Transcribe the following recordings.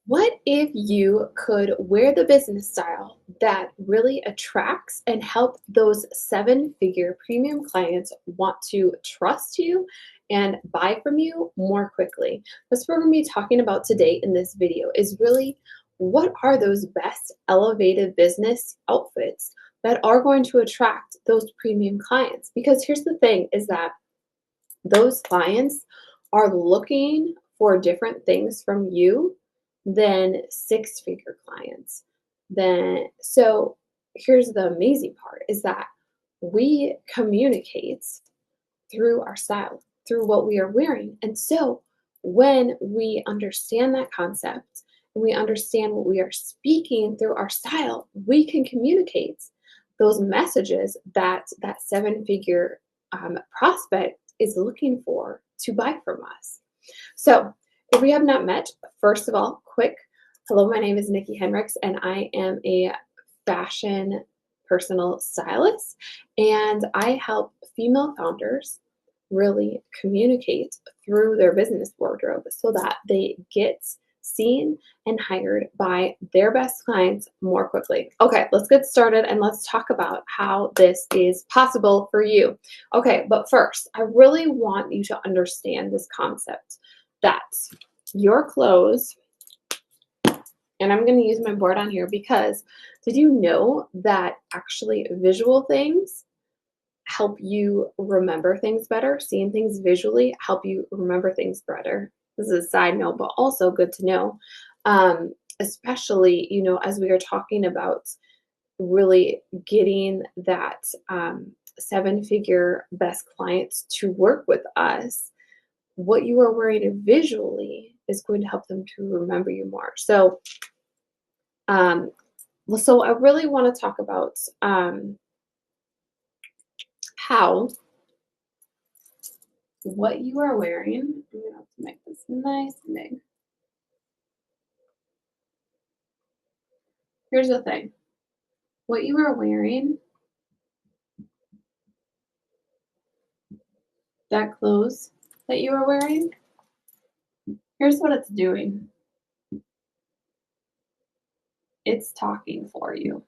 What if you could wear the business style that really attracts and help those seven-figure premium clients want to trust you and buy from you more quickly? That's what we're going to be talking about today in this video is really what are those best elevated business outfits that are going to attract those premium clients? Because here's the thing is that those clients are looking for different things from you than six-figure clients. So here's the amazing part is that we communicate through our style, through what we are wearing. And so when we understand that concept and we understand what we are speaking through our style, we can communicate those messages that that seven-figure prospect is looking for to buy from us. So if we have not met, first of all, quick hello, my name is Nikki Henricks, and I am a fashion personal stylist, and I help female founders really communicate through their business wardrobe so that they get seen and hired by their best clients more quickly. Okay, let's get started and let's talk about how this is possible for you. Okay, but first, I really want you to understand this concept that your clothes, and I'm going to use my board on here because did you know that actually visual things help you remember things better? Seeing things visually help you remember things better. This is a side note, but also good to know. Especially, as we are talking about really getting that seven-figure best clients to work with us, what you are wearing visually is going to help them to remember you more. So I really want to talk about how what you are wearing. I'm going to have to make this nice and big. Here's the thing. What you are wearing, that clothes that you are wearing, here's what it's doing. It's talking for you.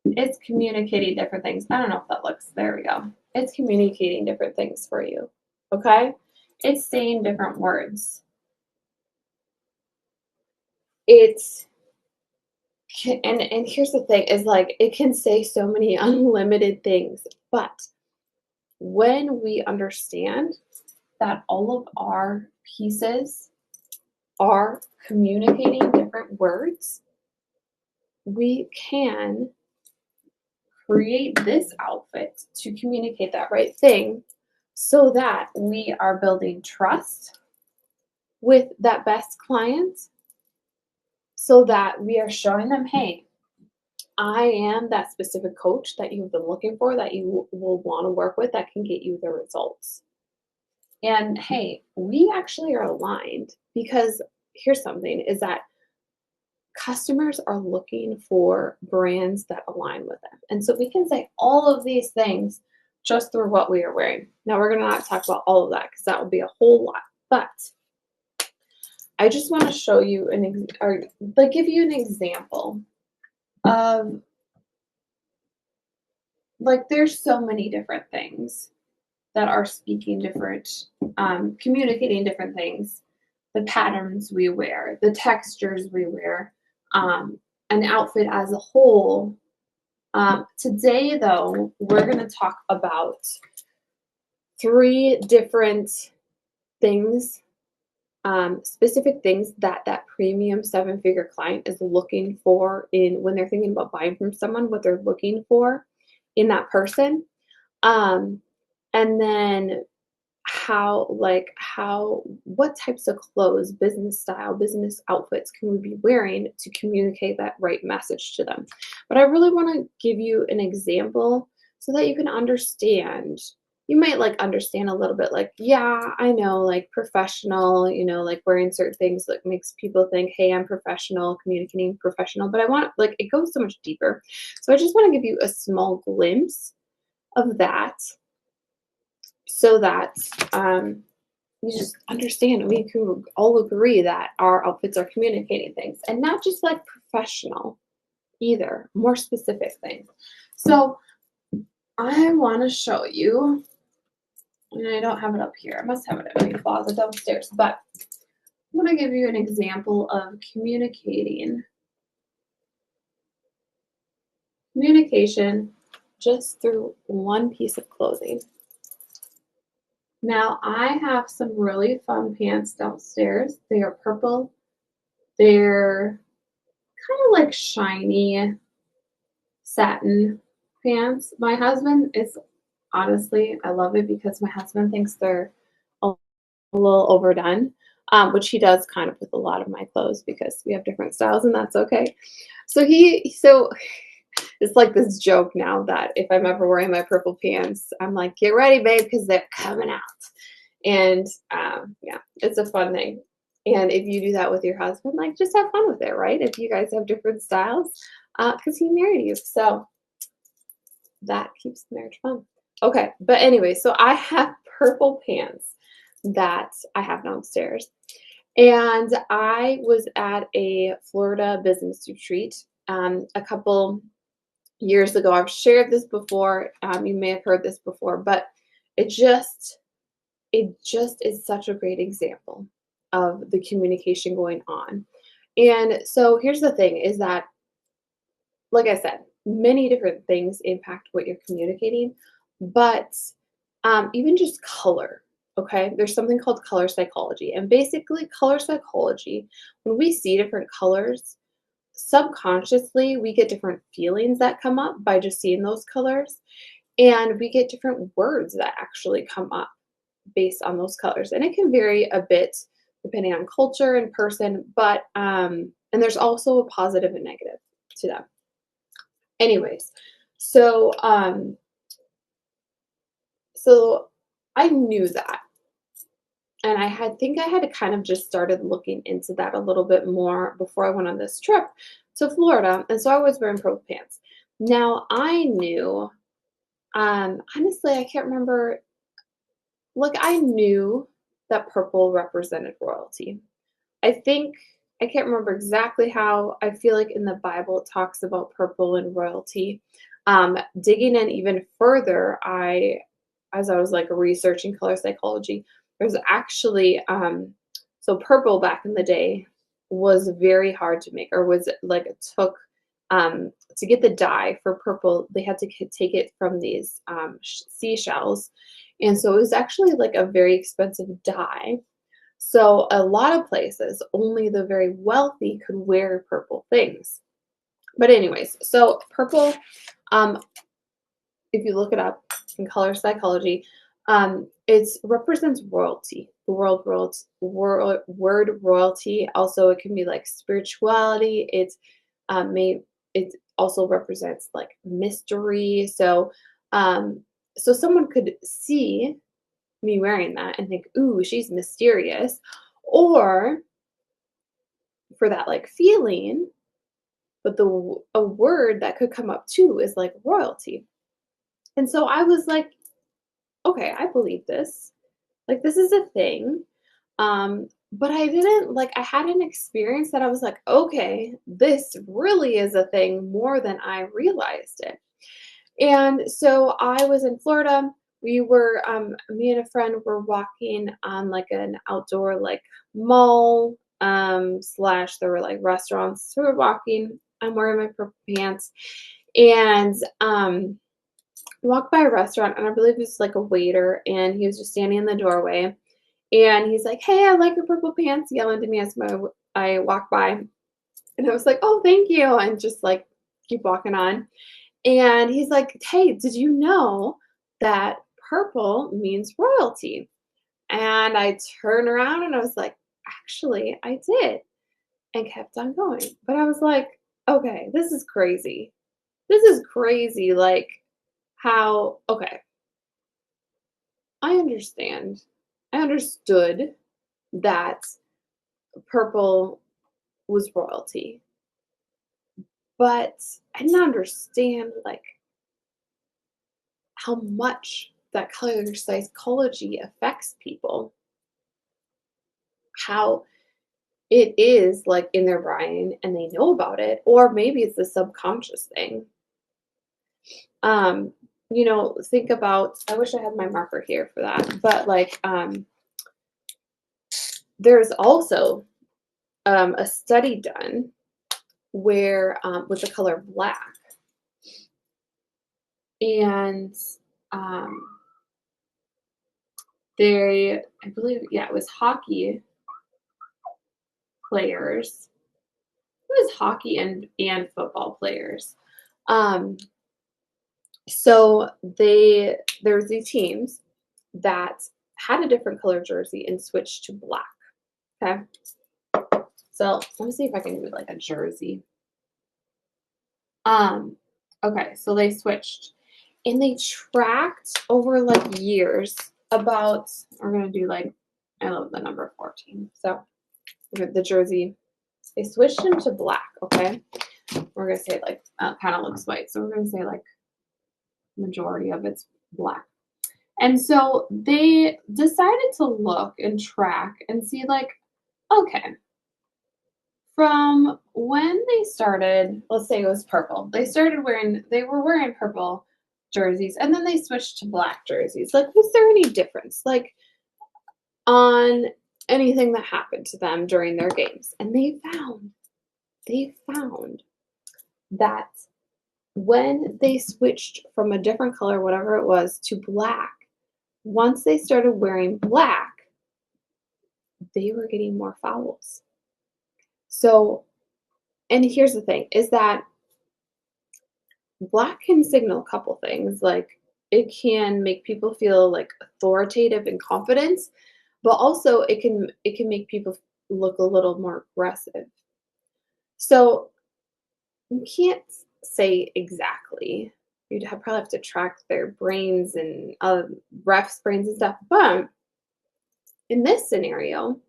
It's communicating different things. I don't know if that looks, there we go. It's communicating different things for you, okay? It's saying different words. And here's the thing is like it can say so many unlimited things, but when we understand that all of our pieces are communicating different words, we can create this outfit to communicate that right thing so that we are building trust with that best client so that we are showing them, hey, I am that specific coach that you've been looking for, that you will want to work with, that can get you the results. And hey, we actually are aligned because here's something is that customers are looking for brands that align with them. And so we can say all of these things just through what we are wearing. Now, we're going to not talk about all of that because that would be a whole lot. But I just want to show you give you an example of there's so many different things that are speaking different, communicating different things. The patterns we wear, the textures we wear, an outfit as a whole. Today, though, we're going to talk about three different things, specific things that that premium seven-figure client is looking for when they're thinking about buying from someone, what they're looking for in that person. And then what types of clothes, business style, business outfits can we be wearing to communicate that right message to them. But I really want to give you an example so that you can understand. You might understand a little bit yeah, I know professional, wearing certain things makes people think, hey, I'm professional, communicating professional, but I want it goes so much deeper. So I just want to give you a small glimpse of that so that you just understand, we can all agree that our outfits are communicating things, and not just like professional either, more specific things. So I want to show you, and I don't have it up here. I must have it in my closet downstairs, but I want to give you an example of communication just through one piece of clothing. Now, I have some really fun pants downstairs. They are purple. They're kind of like shiny satin pants. My husband is honestly, I love it because my husband thinks they're a little overdone, which he does kind of with a lot of my clothes because we have different styles, and that's okay. So it's like this joke now that if I'm ever wearing my purple pants, I'm like, get ready, babe, because they're coming out. And yeah, it's a fun thing. And if you do that with your husband, like just have fun with it, right? If you guys have different styles, because he married you. So that keeps the marriage fun. Okay, but anyway, so I have purple pants that I have downstairs. And I was at a Florida business retreat a couple years ago. I've shared this before. You may have heard this before, but it just is such a great example of the communication going on. And so here's the thing is that, like I said, many different things impact what you're communicating, but even just color. Okay, there's something called color psychology. And basically, color psychology, when we see different colors, subconsciously we get different feelings that come up by just seeing those colors. And we get different words that actually come up based on those colors. And it can vary a bit depending on culture and person, but and there's also a positive and negative to them. Anyways, so so I knew that. And think I had kind of just started looking into that a little bit more before I went on this trip to Florida. And so I was wearing purple pants. Now I knew, honestly, I can't remember, like I knew that purple represented royalty. I think I can't remember exactly how. I feel like in the Bible it talks about purple and royalty. Digging in even further, as I was like researching color psychology, there's actually so purple back in the day was very hard to make, or was like it took to get the dye for purple. They had to take it from these seashells, and so it was actually like a very expensive dye. So a lot of places, only the very wealthy could wear purple things. But anyways, so purple, um, if you look it up in color psychology, it represents royalty. The word royalty. Also, it can be like spirituality. It also represents like mystery. So someone could see me wearing that and think, ooh, she's mysterious. Or for that like feeling, but a word that could come up too is like royalty. And so I was like, okay, I believe this. Like this is a thing. But I didn't like I had an experience that I was like, okay, this really is a thing more than I realized it. And so I was in Florida. We were, me and a friend were walking on like an outdoor like mall, slash there were like restaurants. So we're walking. I'm wearing my purple pants, and walked by a restaurant, and I believe it was like a waiter, and he was just standing in the doorway, and he's like, "Hey, I like your purple pants," yelling to me as I walk by, and I was like, "Oh, thank you," and just like keep walking on. And he's like, "Hey, did you know that purple means royalty?" And I turned around and I was like, "Actually, I did," and kept on going. But I was like, "Okay, this is crazy. This is crazy." Like, how, okay, I understand. I understood that purple was royalty, but I didn't understand like how much that color psychology affects people. how it is like in their brain and they know about it, or maybe it's a subconscious thing. Um, think about, I wish I had my marker here for that, but like there's also a study done where with the color black, and um, I believe, yeah, it was hockey players. It was hockey and football players. Um, so there's these teams that had a different color jersey and switched to black. Okay, so let me see if I can do like a jersey. Okay, so they switched and they tracked over like years about, we're gonna do like, I love the number 14. So the jersey, they switched him to black, okay? We're gonna say like kind of looks white. So we're gonna say like majority of it's black. And so they decided to look and track and see like, okay, from when they started, let's say it was purple. They were wearing purple jerseys and then they switched to black jerseys. Like, was there any difference? Like on anything that happened to them during their games? And they found that when they switched from a different color, whatever it was, to black, once they started wearing black, they were getting more fouls. So, and here's the thing is that black can signal a couple things. Like it can make people feel like authoritative and confident, but also it can make people look a little more aggressive. So you can't say exactly. Probably have to track their brains and refs' brains and stuff. But in this scenario,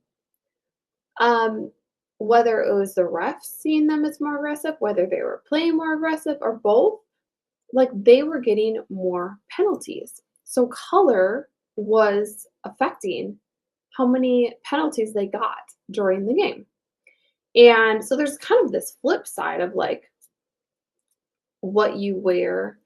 um, whether it was the refs seeing them as more aggressive, whether they were playing more aggressive, or both, like they were getting more penalties. So color was affecting how many penalties they got during the game. And so there's kind of this flip side of like what you wear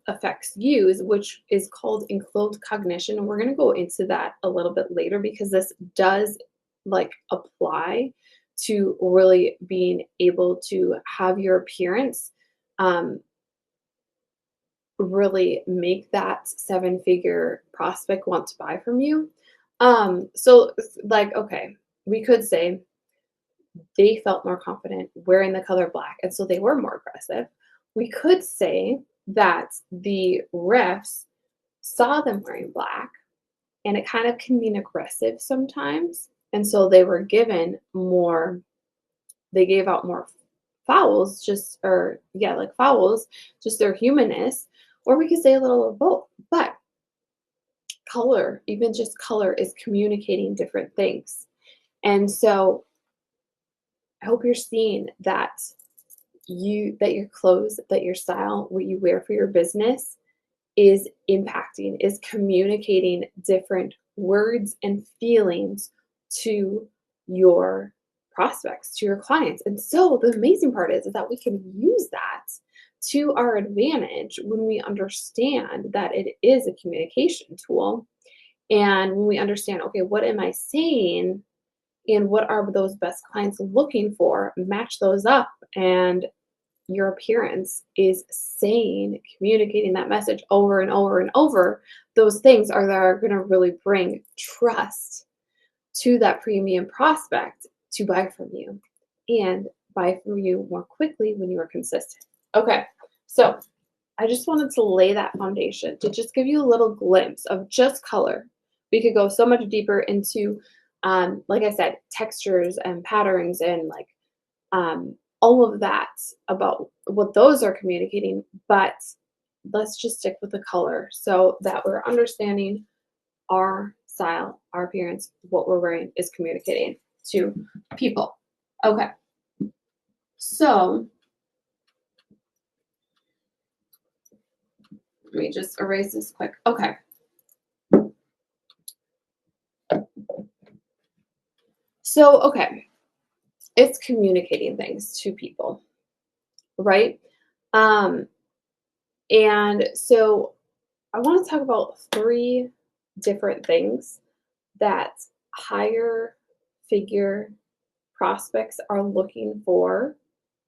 affects you, which is called enclosed cognition. And we're going to go into that a little bit later because this does like apply to really being able to have your appearance really make that seven-figure prospect want to buy from you. So like, okay, we could say they felt more confident wearing the color black, and so they were more aggressive. We could say that the refs saw them wearing black, and it kind of can mean aggressive sometimes. And so they were given more, they gave out more fouls, like fouls, just their humanness. Or we could say a little of both. But color, even just color, is communicating different things. And so I hope you're seeing that your clothes, that your style, what you wear for your business is impacting, is communicating different words and feelings to your prospects, to your clients. And so the amazing part is that we can use that to our advantage when we understand that it is a communication tool. And when we understand, okay, what am I saying? And what are those best clients looking for? Match those up, and your appearance is saying, communicating that message over and over and over. Those things are going to really bring trust to that premium prospect to buy from you and buy from you more quickly when you are consistent. Okay, so I just wanted to lay that foundation to just give you a little glimpse of just color. We could go so much deeper into, like I said, textures and patterns and like all of that about what those are communicating, but let's just stick with the color so that we're understanding our style, our appearance, what we're wearing is communicating to people. Okay, so let me just erase this quick. Okay. So, okay, it's communicating things to people, right? Um, and so I want to talk about three different things that higher figure prospects are looking for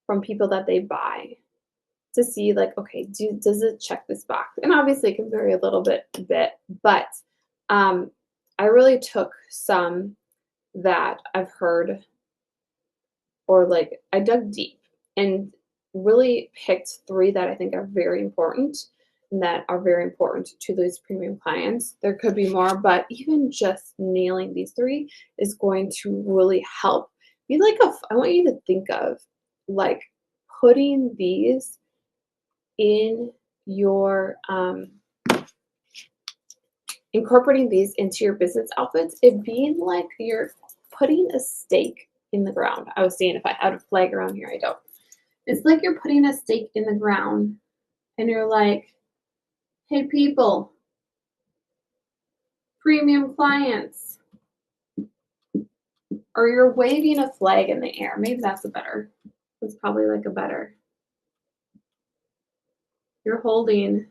from people that they buy to see like, okay, does it check this box? And obviously it can vary a little bit, but um, I really took some that I've heard, or like I dug deep and really picked three that I think are very important and that are very important to those premium clients. There could be more, but even just nailing these three is going to really help. Be like I want you to think of like putting these in your incorporating these into your business outfits, it being like you're putting a stake in the ground. I was seeing if I had a flag around here, I don't. It's like you're putting a stake in the ground and you're like, hey, people, premium clients, or you're waving a flag in the air. Maybe that's probably like a better. You're holding,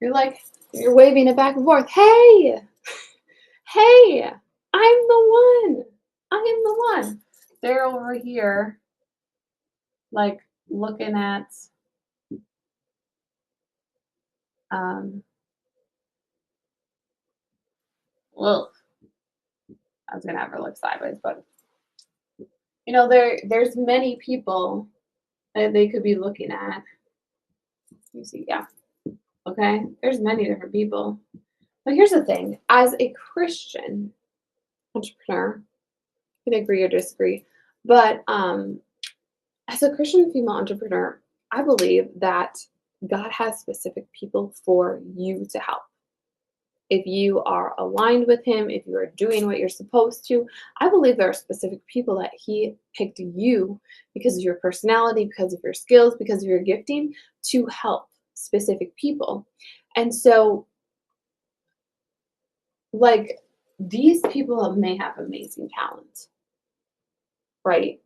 you're waving it back and forth. Hey, hey, I'm the one. I am the one. They're over here, like looking at, um, well, I was gonna have her look sideways, but there's many people that they could be looking at. You see, yeah, okay. There's many different people, but here's the thing: as a Christian entrepreneur, you can agree or disagree, but as a Christian female entrepreneur, I believe that God has specific people for you to help. If you are aligned with Him, if you are doing what you're supposed to, I believe there are specific people that He picked you because of your personality, because of your skills, because of your gifting to help specific people. And so, like, these people may have amazing talent, right?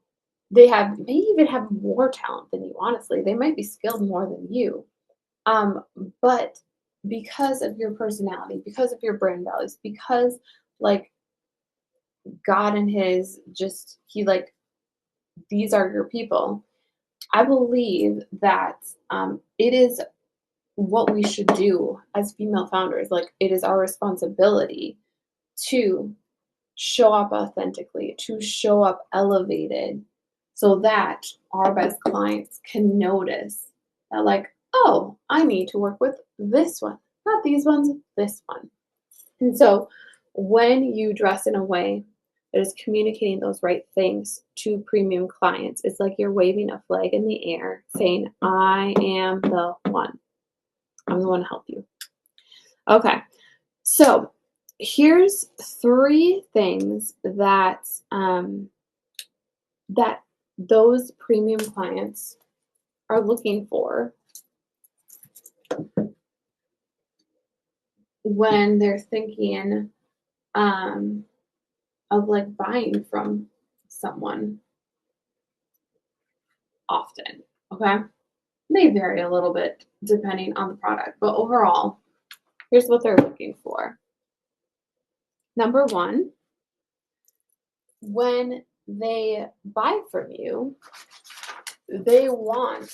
May even have more talent than you, honestly. They might be skilled more than you. Um, but because of your personality, because of your brand values, because like God and His just He like these are your people. I believe that it is what we should do as female founders. Like it is our responsibility to show up authentically, to show up elevated, so that our best clients can notice that, like, oh, I need to work with this one, not these ones, this one. And so when you dress in a way that is communicating those right things to premium clients, it's like you're waving a flag in the air saying, I am the one. I'm the one to help you. Okay. So here's three things that those premium clients are looking for when they're thinking of like buying from someone often. Okay. May vary a little bit depending on the product, but overall, here's what they're looking for. Number one, when they buy from you, they want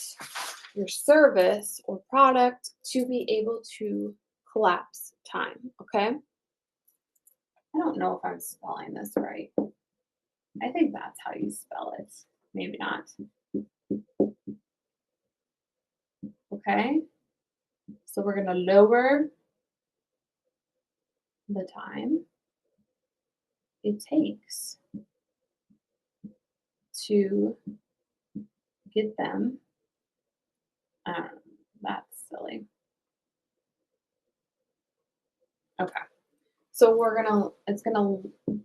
your service or product to be able to collapse time. Okay. I don't know if I'm spelling this right. I think that's how you spell it. Maybe not. Okay. So we're going to lower the time it takes to get them. That's silly. Okay. So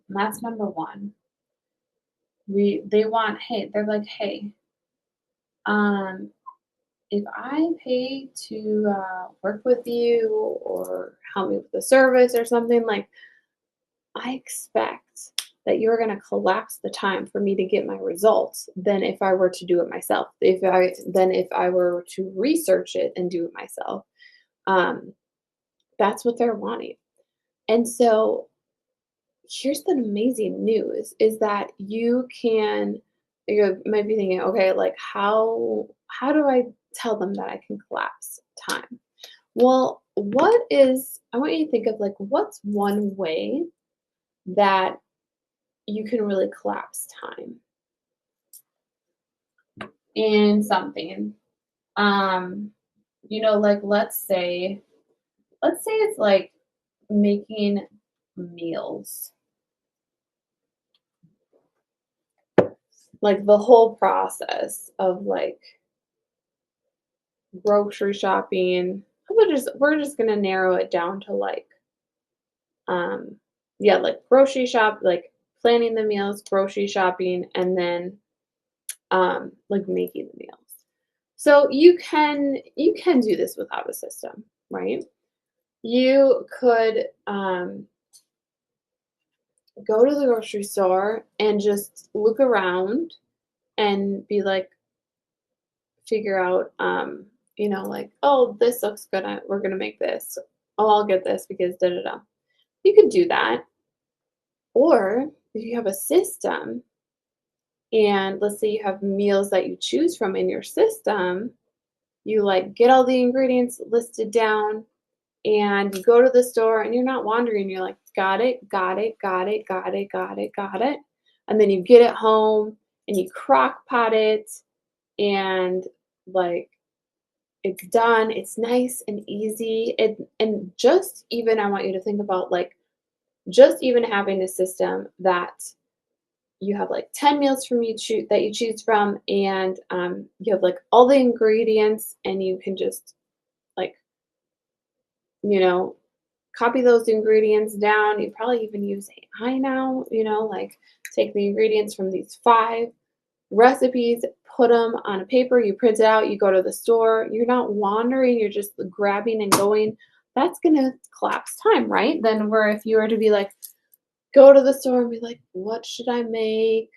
that's number one. They're like, hey, um, if I pay to work with you or help me with the service or something, like, I expect that you're going to collapse the time for me to get my results than if I were to do it myself. If I were to research it and do it myself. Um, that's what they're wanting. And so here's the amazing news is that you might be thinking, okay, like how do I tell them that I can collapse time? Well, I want you to think of like what's one way that you can really collapse time in something. Um, like let's say it's like making meals. Like the whole process of like grocery shopping. We're just gonna narrow it down to like um yeah, like grocery shop, like planning the meals, grocery shopping, and then like making the meals. So you can do this without a system, right? You could go to the grocery store and just look around and be like, figure out, like, oh, this looks good. We're gonna make this. Oh, I'll get this because da da da. You could do that, or if you have a system, and let's say you have meals that you choose from in your system, you like get all the ingredients listed down, and you go to the store, and you're not wandering. You're like, got it, got it, got it, got it, got it, got it, and then you get it home and you crock pot it, and like it's done. It's nice and easy. And just even I want you to think about like just even having a system that you have like 10 meals that you choose from, and you have like all the ingredients, and you can just like, you know, copy those ingredients down. You probably even use AI now, like take the ingredients from these 5 recipes, put them on a paper, you print it out, you go to the store, you're not wandering, you're just grabbing and going. That's gonna collapse time, right? Then where if you were to be like, go to the store and be like, what should I make?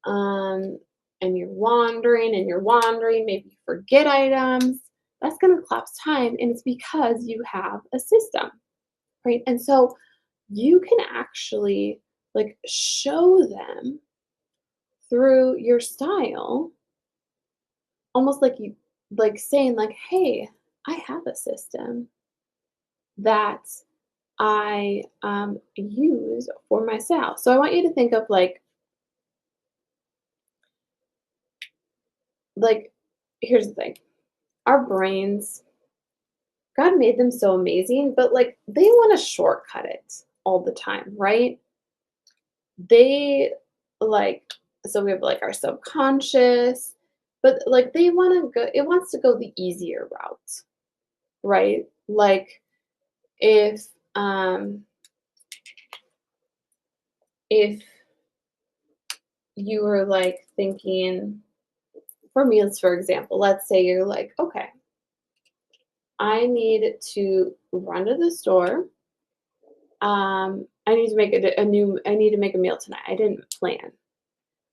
Um, and you're wandering, maybe you forget items. That's gonna collapse time, and it's because you have a system, right? And so you can actually like show them through your style, almost like you like saying like, hey, I have a system that I use for myself. So I want you to think of like here's the thing. Our brains, God made them so amazing, but like they want to shortcut it all the time, right? They like so we have like our subconscious, but like they want to go it wants to go the easier route, right? Like if um if you were like thinking for meals, for example, let's say you're like, okay, I need to run to the store. I need to make I need to make a meal tonight. I didn't plan.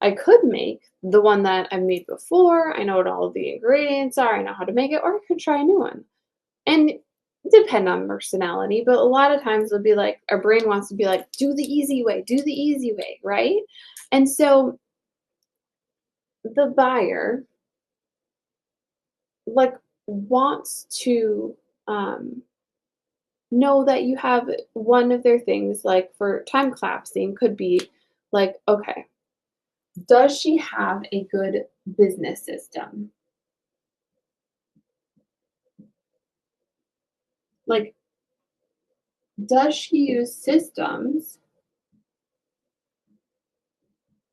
I could make the one that I've made before. I know what all of the ingredients are. I know how to make it, or I could try a new one. And depend on personality, but a lot of times it'll be like our brain wants to be like, do the easy way, right? And so the buyer like wants to know that you have one of their things like for time collapsing could be like, okay, does she have a good business system? Like, does she use systems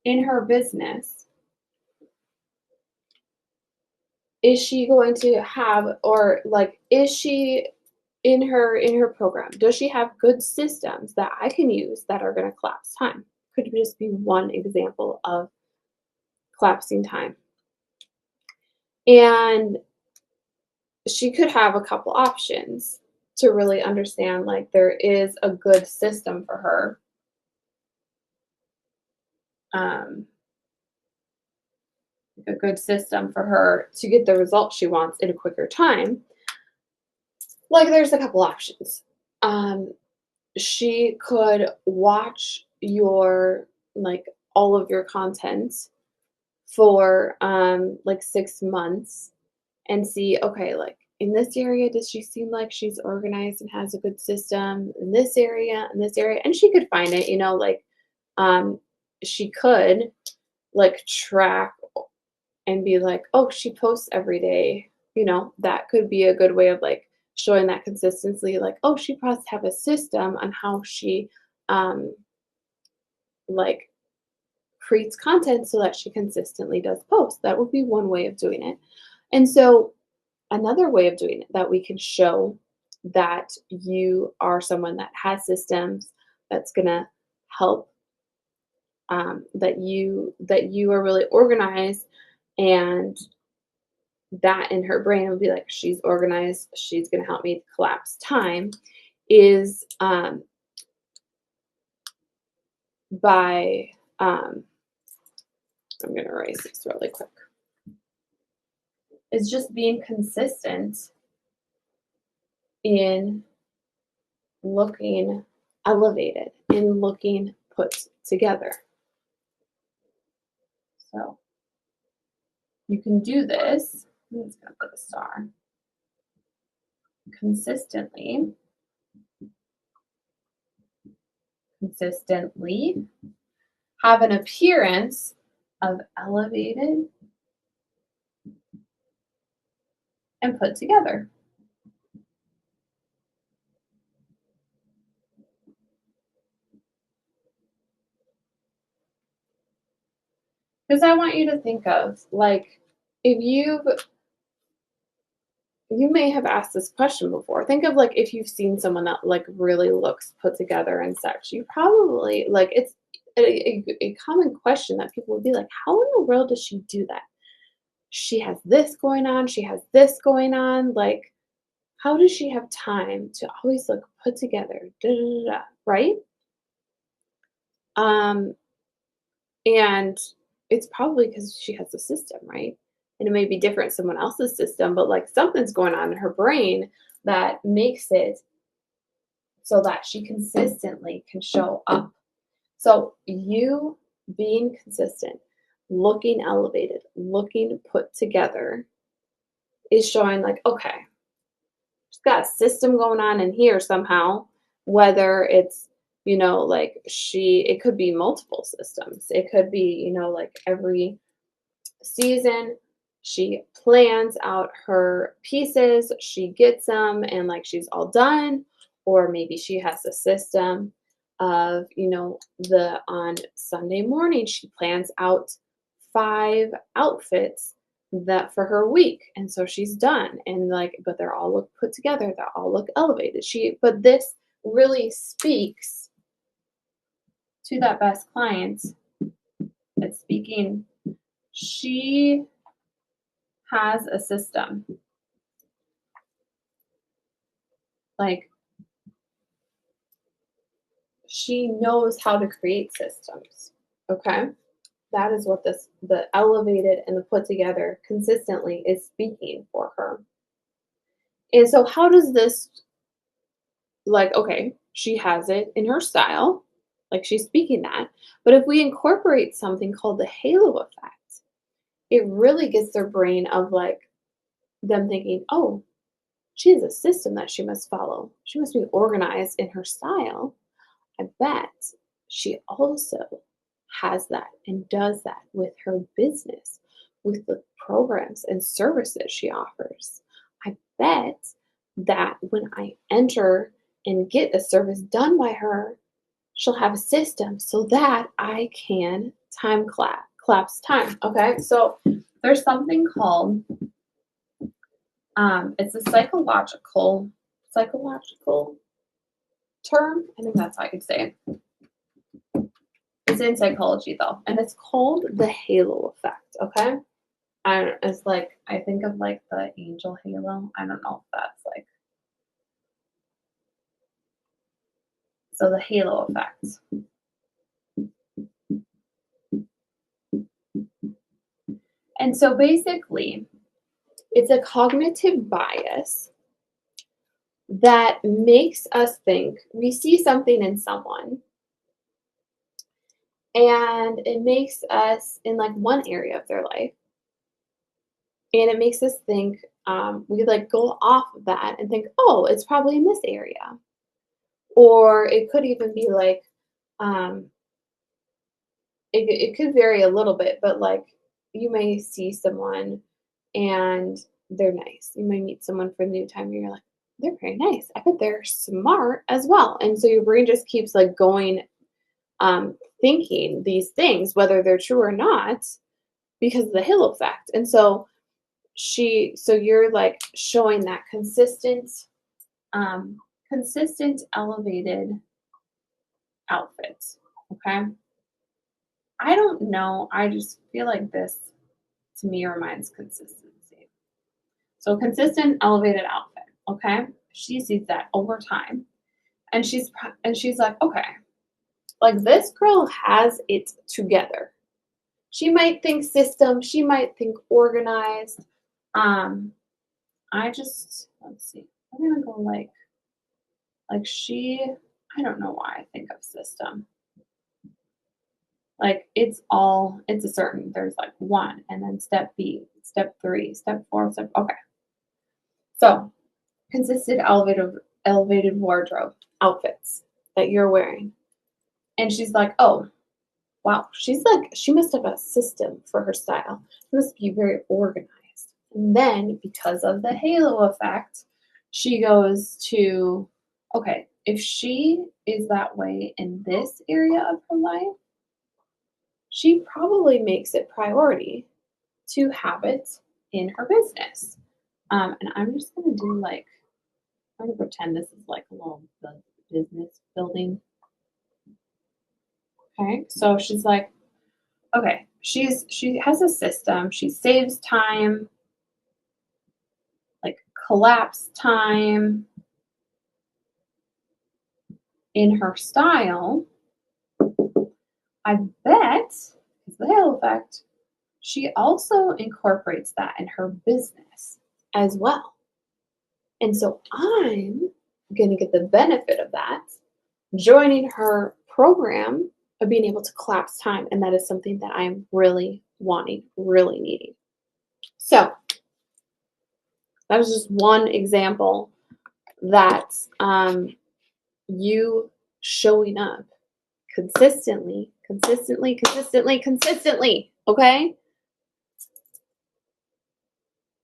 in her business? Is she going to have, or like, is she in her program? Does she have good systems that I can use that are going to collapse time? Could just be one example of collapsing time. And she could have a couple options to really understand like there is a good system for her. um, a good system for her to get the results she wants in a quicker time, like there's a couple options. Um, she could watch your like all of your content for like 6 months and see, okay, like in this area, does she seem like she's organized and has a good system in this area, in this area? And she could find it, like um, she could like track and be like, oh, she posts every day. That could be a good way of like showing that consistency, like, oh, she must have a system on how she um like creates content so that she consistently does post. That would be one way of doing it. And so another way of doing it that we can show that you are someone that has systems that's gonna help, that you are really organized, and that in her brain would be like, she's organized, she's gonna help me collapse time, is by I'm gonna erase this really quick. Is just being consistent in looking elevated, in looking put together. So you can do this. I'm just gonna put a star. Consistently, consistently have an appearance of elevated and put together. Because I want you to think of like, if you may have asked this question before. Think of like if you've seen someone that like really looks put together and such. You probably like it's a common question that people would be like, how in the world does she do that? She has this going on, she has this going on. Like, how does she have time to always look put together? Da, da, da, da, right? Um, and it's probably because she has a system, right? And it may be different someone else's system, but like something's going on in her brain that makes it so that she consistently can show up. So you being consistent, looking elevated, looking put together is showing like, okay, she's got a system going on in here somehow, whether it's, like it could be multiple systems. It could be, like every season she plans out her pieces, she gets them and like she's all done, or maybe she has a system of, the on Sunday morning she plans out 5 outfits that for her week, and so she's done, and like but they're all look put together, they all look elevated. But this really speaks to that best client. It's speaking, she has a system. Like, she knows how to create systems. Okay? That is what the elevated and the put together consistently is speaking for her. And so how does this, like, okay, she has it in her style, like she's speaking that. But if we incorporate something called the halo effect, it really gets their brain of like them thinking, oh, she has a system that she must follow. She must be organized in her style. I bet she also has that and does that with her business, with the programs and services she offers. I bet that when I enter and get a service done by her, she'll have a system so that I can collapse time. Okay, so there's something called it's a psychological term. I think that's how you'd say it. It's in psychology though, and it's called the halo effect. Okay, and it's like I think of like the angel halo. I don't know if that's like so the halo effect. And so basically, it's a cognitive bias that makes us think we see something in someone and it makes us in like one area of their life and it makes us think we like go off of that and think, oh, it's probably in this area. Or it could even be like um, it could vary a little bit, but like you may see someone and they're nice. You may meet someone for the new time and you're like, they're very nice. I bet they're smart as well. And so your brain just keeps like going, thinking these things, whether they're true or not, because of the halo effect. And so so you're like showing that consistent elevated outfit. Okay. I don't know. I just feel like this to me reminds consistency. So consistent elevated outfit, okay? She sees that over time. And she's like, okay, like this girl has it together. She might think system, she might think organized. Um, let's see. I'm gonna go like she, I don't know why I think of system. Like it's a certain, there's like one and then step B, step three, step four, okay. So consistent elevated wardrobe outfits that you're wearing. And she's like, oh, wow. She's like, she must have a system for her style. She must be very organized. And then because of the halo effect, she goes to, okay, if she is that way in this area of her life, she probably makes it priority to have it in her business. And I'm just going to do like, I'm going to pretend this is like a little business building. Okay, so she's like, okay, she has a system. She saves time, like collapse time in her style. I bet, because the halo effect, she also incorporates that in her business as well. And so I'm going to get the benefit of that, joining her program of being able to collapse time. And that is something that I'm really wanting, really needing. So that was just one example that you showing up consistently, okay,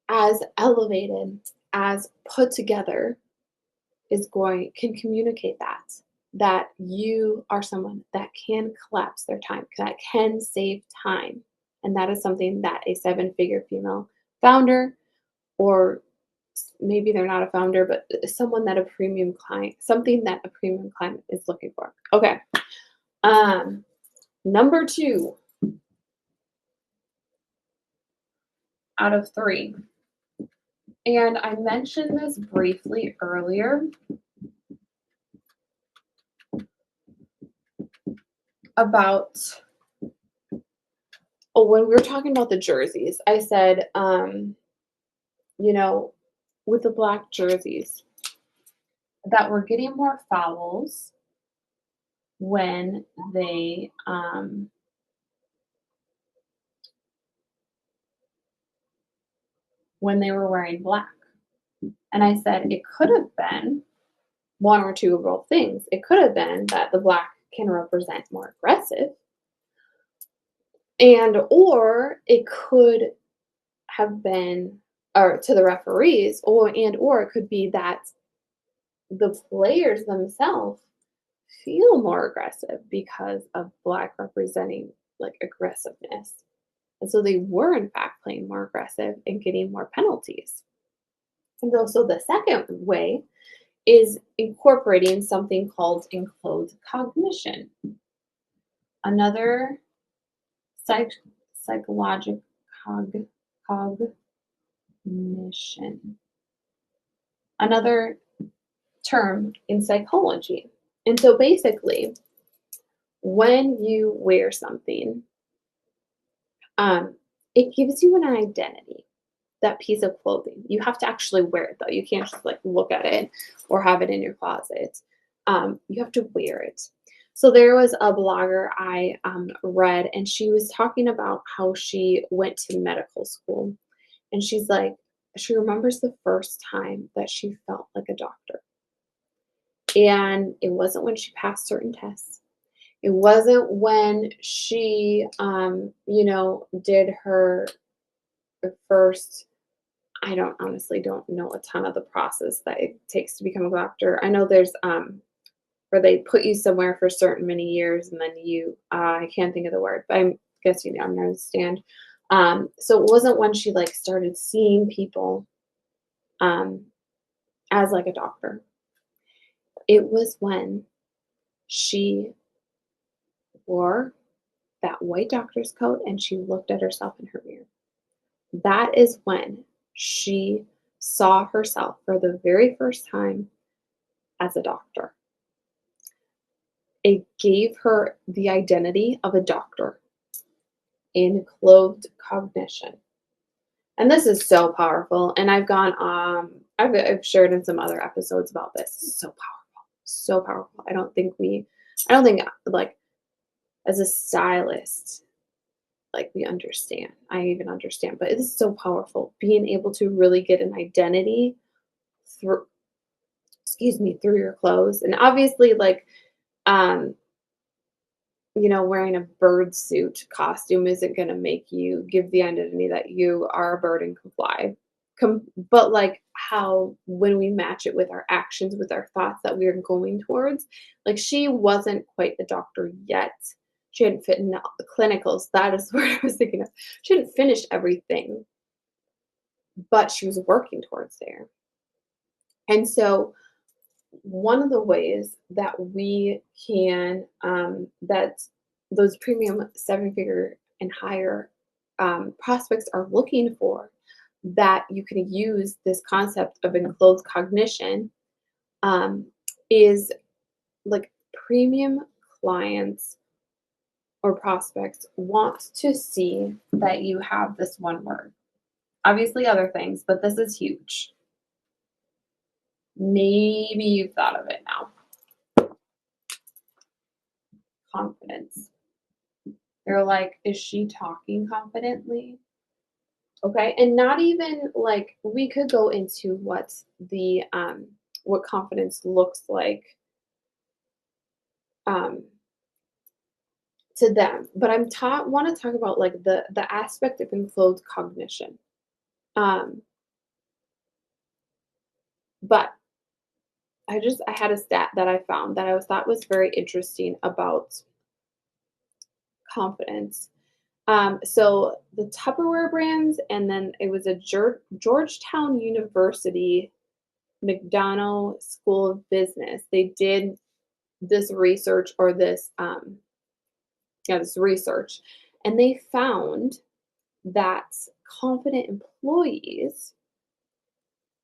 as elevated, as put together, can communicate that you are someone that can collapse their time, that can save time. And that is something that a 7-figure female founder, or maybe they're not a founder, but someone that something that a premium client is looking for. Okay. Number 2 out of 3. And I mentioned this briefly earlier about, when we were talking about the jerseys, I said, with the black jerseys, that we're getting more fouls when they were wearing black. And I said it could have been one or two of both things. It could have been that the black can represent more aggressive, or it could have been, or to the referees, or it could be that the players themselves feel more aggressive because of black representing like aggressiveness. And so they were in fact playing more aggressive and getting more penalties. And so the second way is incorporating something called enclosed cognition. Another psychological cognition. Another term in psychology. And so basically, when you wear something, It gives you an identity, that piece of clothing. You have to actually wear it though. You can't just like look at it or have it in your closet. You have to wear it. So there was a blogger I read, and she was talking about how she went to medical school, and she's like, she remembers the first time that she felt like a doctor, and it wasn't when she passed certain tests. It wasn't when she, did her first. I don't honestly don't know a ton of the process that it takes to become a doctor. I know there's where they put you somewhere for certain many years and then you I can't think of the word, but I guess you know understand. So it wasn't when she like started seeing people um as like a doctor. It was when she wore that white doctor's coat and she looked at herself in her mirror. That is when she saw herself for the very first time as a doctor. It gave her the identity of a doctor in clothed cognition. And this is so powerful. And I've shared in some other episodes about this. It's so powerful. So powerful. I don't think like as a stylist, like we understand. I even understand, but it is so powerful being able to really get an identity through through your clothes. And obviously like um wearing a bird suit costume isn't going to make you give the identity that you are a bird and can fly. But like how when we match it with our actions, with our thoughts that we are going towards, like she wasn't quite the doctor yet. She hadn't fit in the clinicals. That is what I was thinking of. She hadn't finished everything, but she was working towards there. And so one of the ways that we can that those premium seven figure and higher prospects are looking for, that you can use this concept of enclosed cognition, um, is like premium clients or prospects want to see that you have this one word, obviously other things, but this is huge. Maybe you've thought of it now. Confidence. They're like, is she talking confidently? Okay. And not even like we could go into what confidence looks like um to them. But want to talk about like the aspect of enclosed cognition. Um but I had a stat that I found that I thought was very interesting about confidence. So the Tupperware brands, and then it was a Georgetown University McDonough School of Business. They did this research or this research, and they found that confident employees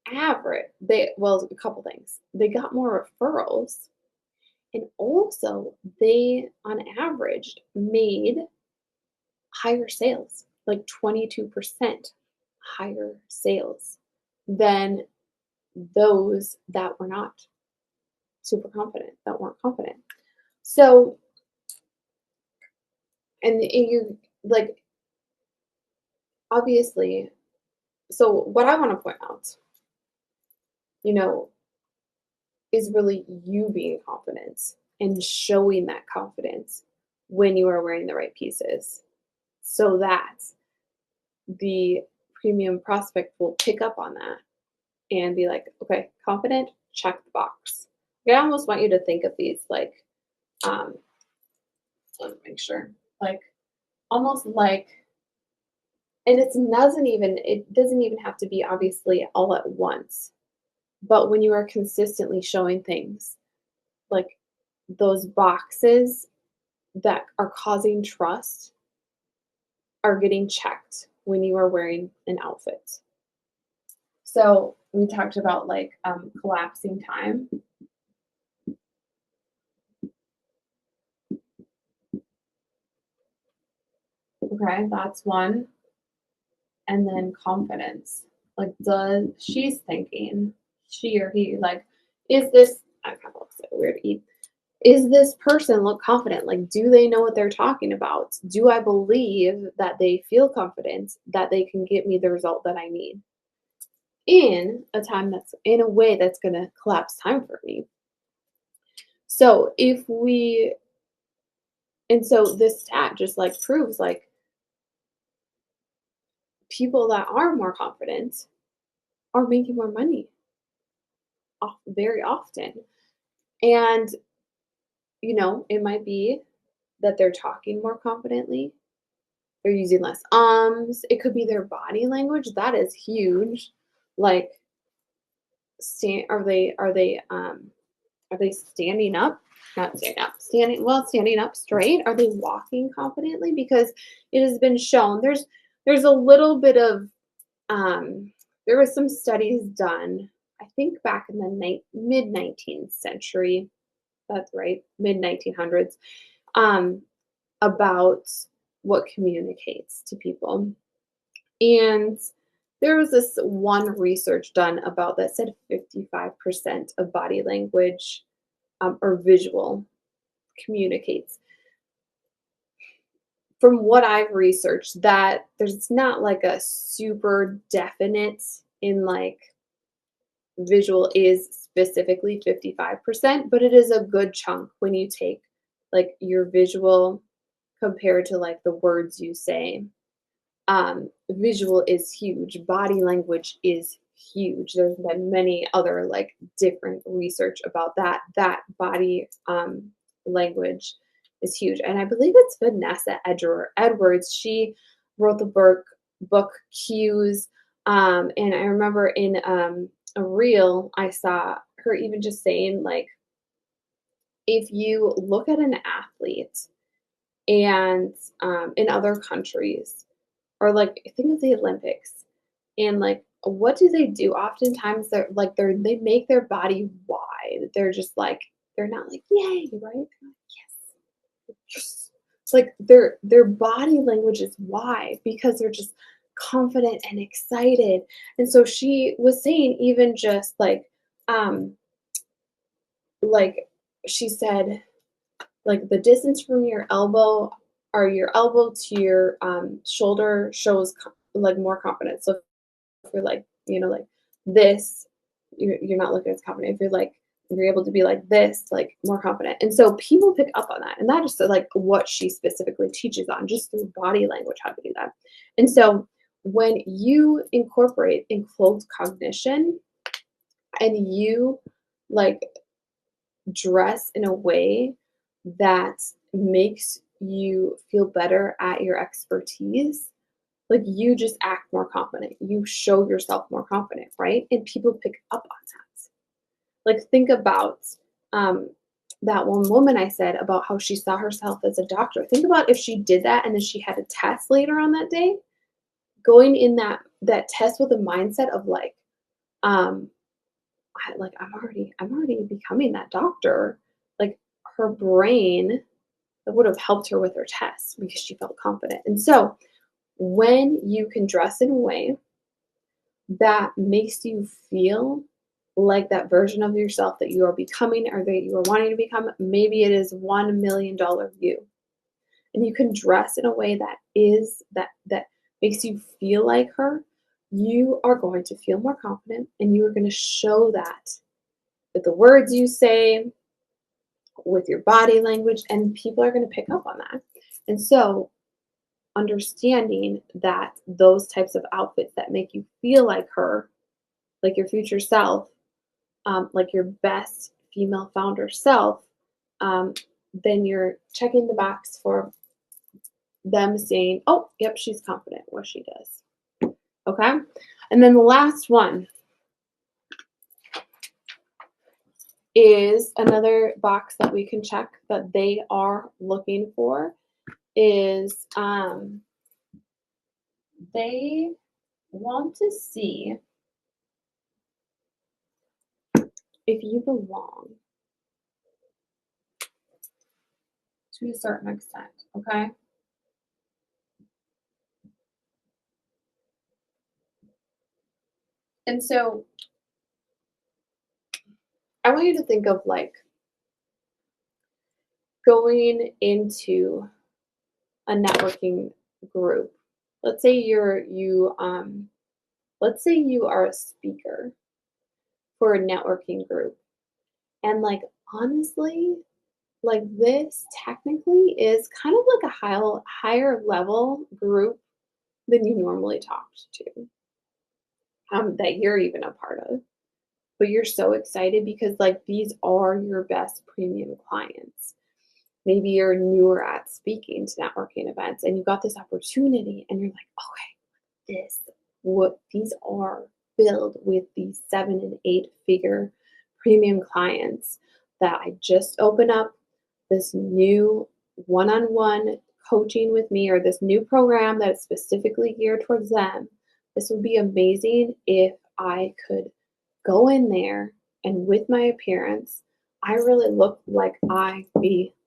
a couple things. They got more referrals, and also they on average made higher sales, like 22% higher sales than those that were not super confident, that weren't confident. So, and you like, obviously, so what I want to point out, you know, is really you being confident and showing that confidence when you are wearing the right pieces so that the premium prospect will pick up on that and be like, okay, confident, check the box. I almost want you to think of these like, let me make sure, like almost like, and it doesn't even have to be obviously all at once, but when you are consistently showing things like those boxes that are causing trust are getting checked when you are wearing an outfit. So we talked about like collapsing time. Okay, that's one. and then confidence. Like, does she's thinking, she or he, like, is this, I kind of looks like a weird E. Is this person look confident? Like, do they know what they're talking about? Do I believe that they feel confident that they can get me the result that I need in a time that's in a way that's going to collapse time for me? So if we, and so this stat just like proves like people that are more confident are making more money very often. And, it might be that they're talking more confidently. They're using less ums. It could be their body language. That is huge. Like, are they standing up? Not standing up. Standing up straight. Are they walking confidently? Because it has been shown there's a little bit of there was some studies done, I think back in the mid 19th century. That's right, mid 1900s, um, about what communicates to people. And there was this one research done about that said 55% of body language or visual communicates. From what I've researched, that there's not like a super definite in like visual is specifically 55%, but it is a good chunk when you take like your visual compared to like the words you say. Visual is huge. Body language is huge. There's been many other like different research about that. That body language is huge. And I believe it's Vanessa Edwards. She wrote the book Cues. And I remember in a reel I saw her even just saying like, if you look at an athlete and in other countries, or like think of the Olympics and like what do they do? Oftentimes they make their body wide. They're just like they're not like yay, right? They're like, yes. It's like their body language is wide because they're just confident and excited. And so she was saying even just um like she said like the distance from your elbow or your elbow to your shoulder shows like more confidence. So if you're like, like this, you're not looking as confident. If you're like, if you're able to be like this, like more confident. And so people pick up on that. And that is like what she specifically teaches on just through body language, how to do that. And so when you incorporate enclosed cognition and you like dress in a way that makes you feel better at your expertise, like you just act more confident. You show yourself more confident, right? And people pick up on that. Like think about that one woman I said about how she saw herself as a doctor. Think about if she did that and then she had a test later on that day, going in that test with a mindset of like, um, I'm already becoming that doctor. Like her brain that would have helped her with her test because she felt confident. And so when you can dress in a way that makes you feel like that version of yourself that you are becoming or that you are wanting to become, maybe it is $1 million you. And you can dress in a way that makes you feel like her, you are going to feel more confident and you are going to show that with the words you say, with your body language, and people are going to pick up on that. And so understanding that those types of outfits that make you feel like her, like your future self, like your best female founder self, then you're checking the box for them saying, oh, yep, she's confident in what she does. Okay. And then the last one is another box that we can check that they are looking for is they want to see if you belong to a certain extent, okay? And so I want you to think of like going into a networking group. Let's say let's say you are a speaker for a networking group. And like honestly, like this technically is kind of like a higher level group than you normally talk to, that you're even a part of. But you're so excited because like these are your best premium clients. Maybe you're newer at speaking to networking events and you got this opportunity and you're like, okay, what these are filled with these 7 and 8 figure premium clients that I just opened up this new one-on-one coaching with me, or this new program that is specifically geared towards them. This would be amazing if I could go in there and with my appearance, I really look like I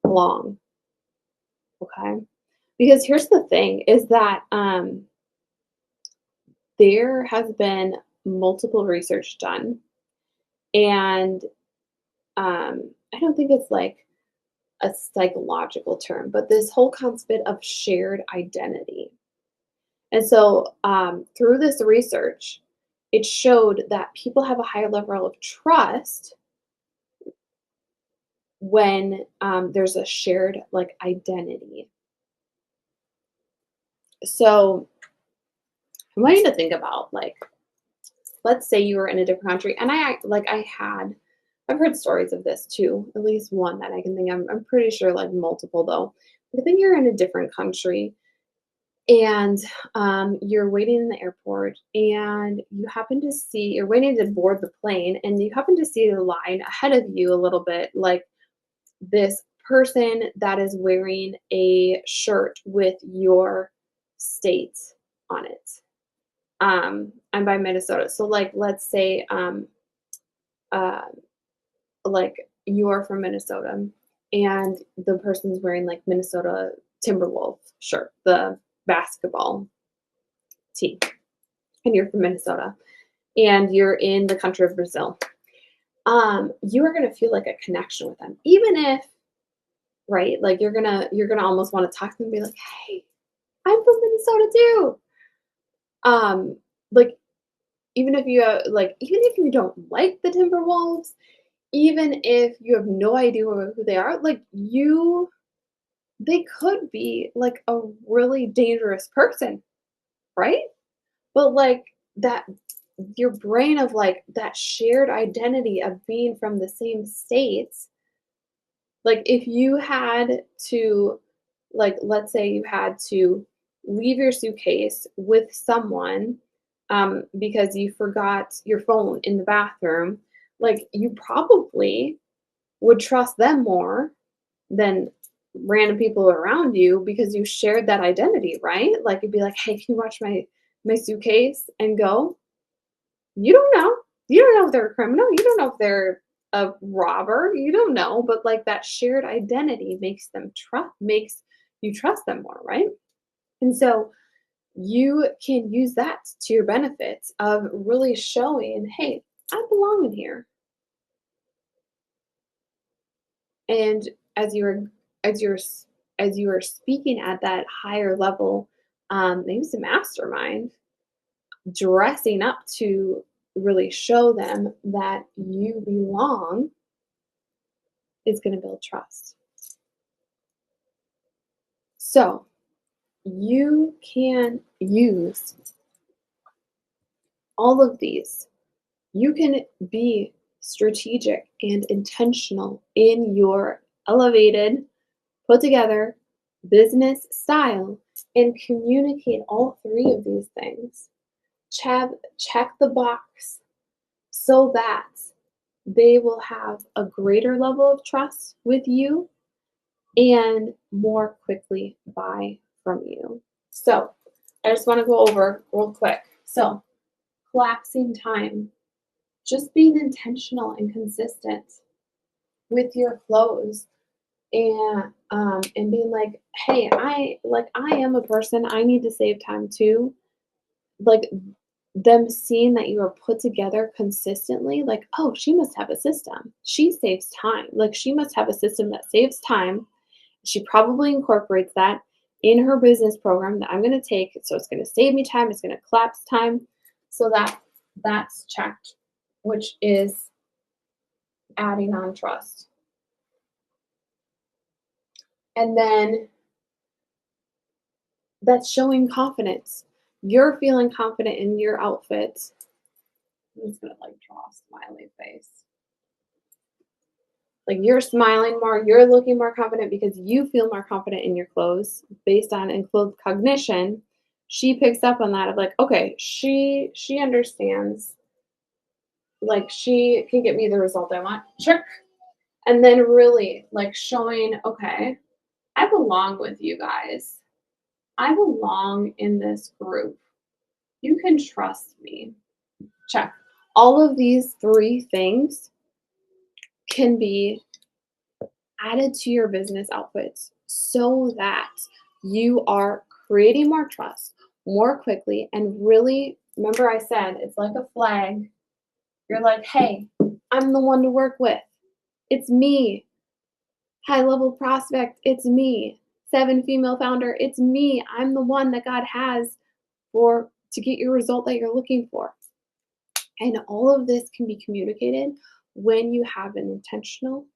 belong. Okay. Because here's the thing is that there has been multiple research done, and I don't think it's like a psychological term, but this whole concept of shared identity. And so, through this research, it showed that people have a higher level of trust when there's a shared like identity. So, I want you to think about like, let's say you were in a different country, and I've heard stories of this too, at least one that I can think of. I'm pretty sure like multiple though. But I think you're in a different country and you're waiting in the airport and you're waiting to board the plane and you happen to see the line ahead of you a little bit, like this person that is wearing a shirt with your state on it. I'm by Minnesota, so like let's say uh, like you're from Minnesota and the person's wearing like Minnesota Timberwolves shirt, the basketball team, and you're from Minnesota and you're in the country of Brazil. You are gonna feel like a connection with them, even if, right, like you're gonna almost want to talk to them and be like, hey, I'm from Minnesota too. Like even if you don't like the Timberwolves, even if you have no idea who they are, they could be like a really dangerous person, right? But like that, your brain of like that shared identity of being from the same states, like if you had to, like, let's say you had to leave your suitcase with someone because you forgot your phone in the bathroom, like you probably would trust them more than random people around you because you shared that identity, right? Like you'd be like, hey, can you watch my suitcase and go? You don't know. You don't know if they're a criminal. You don't know if they're a robber. You don't know. But like that shared identity makes you trust them more, right? And so you can use that to your benefits of really showing, hey, I belong in here. And as you're as you're as you are speaking at that higher level, maybe it's a mastermind, dressing up to really show them that you belong is going to build trust. So you can use all of these. You can be strategic and intentional in your elevated, put together business style and communicate all 3 of these things. Check the box so that they will have a greater level of trust with you and more quickly buy from you. So I just want to go over real quick. So collapsing time, just being intentional and consistent with your flows and being like, hey, I am a person, I need to save time too. Like them seeing that you are put together consistently, like, oh, she must have a system. She saves time. Like, she must have a system that saves time. She probably incorporates that in her business program that I'm going to take. So it's going to save me time. It's going to collapse time so that that's checked, which is adding on trust. And then that's showing confidence. You're feeling confident in your outfit. I'm just going to like draw a smiley face. Like you're smiling more, you're looking more confident because you feel more confident in your clothes based on enclosed cognition. She picks up on that of like, okay, she understands, like she can get me the result I want. Check. And then really like showing, okay, I belong with you guys. I belong in this group. You can trust me. Check. All of these three things can be added to your business outfits so that you are creating more trust more quickly. And really, remember I said it's like a flag. You're like, hey, I'm the one to work with. It's me. High level prospect, it's me. 7 female founder, it's me. I'm the one that God has for to get your result that you're looking for. And all of this can be communicated when you have an intentional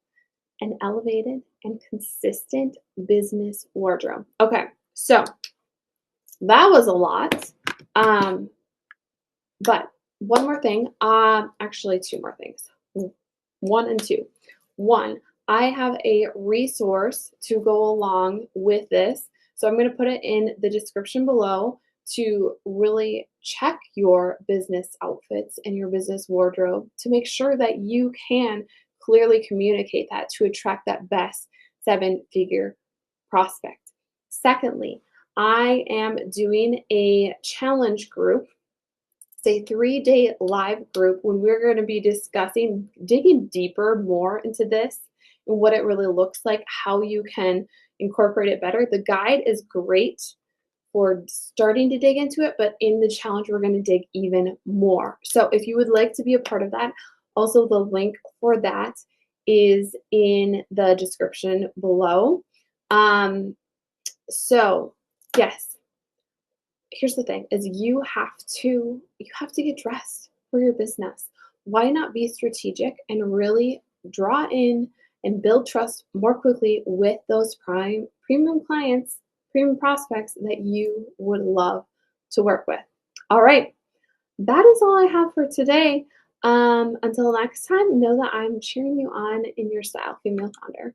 and elevated and consistent business wardrobe. Okay, so that was a lot. But one more thing, actually two more things. One and two. One, I have a resource to go along with this. So I'm going to put it in the description below to really check your business outfits and your business wardrobe to make sure that you can clearly communicate that to attract that best 7-figure prospect. Secondly, I am doing a challenge group. It's a 3-day live group when we're going to be discussing, digging deeper more into this and what it really looks like, how you can incorporate it better. The guide is great for starting to dig into it, but in the challenge, we're going to dig even more. So if you would like to be a part of that, also the link for that is in the description below. So yes, here's the thing is you have to get dressed for your business. Why not be strategic and really draw in and build trust more quickly with those premium clients, premium prospects that you would love to work with. All right, that is all I have for today. Until next time, know that I'm cheering you on in your style, female founder.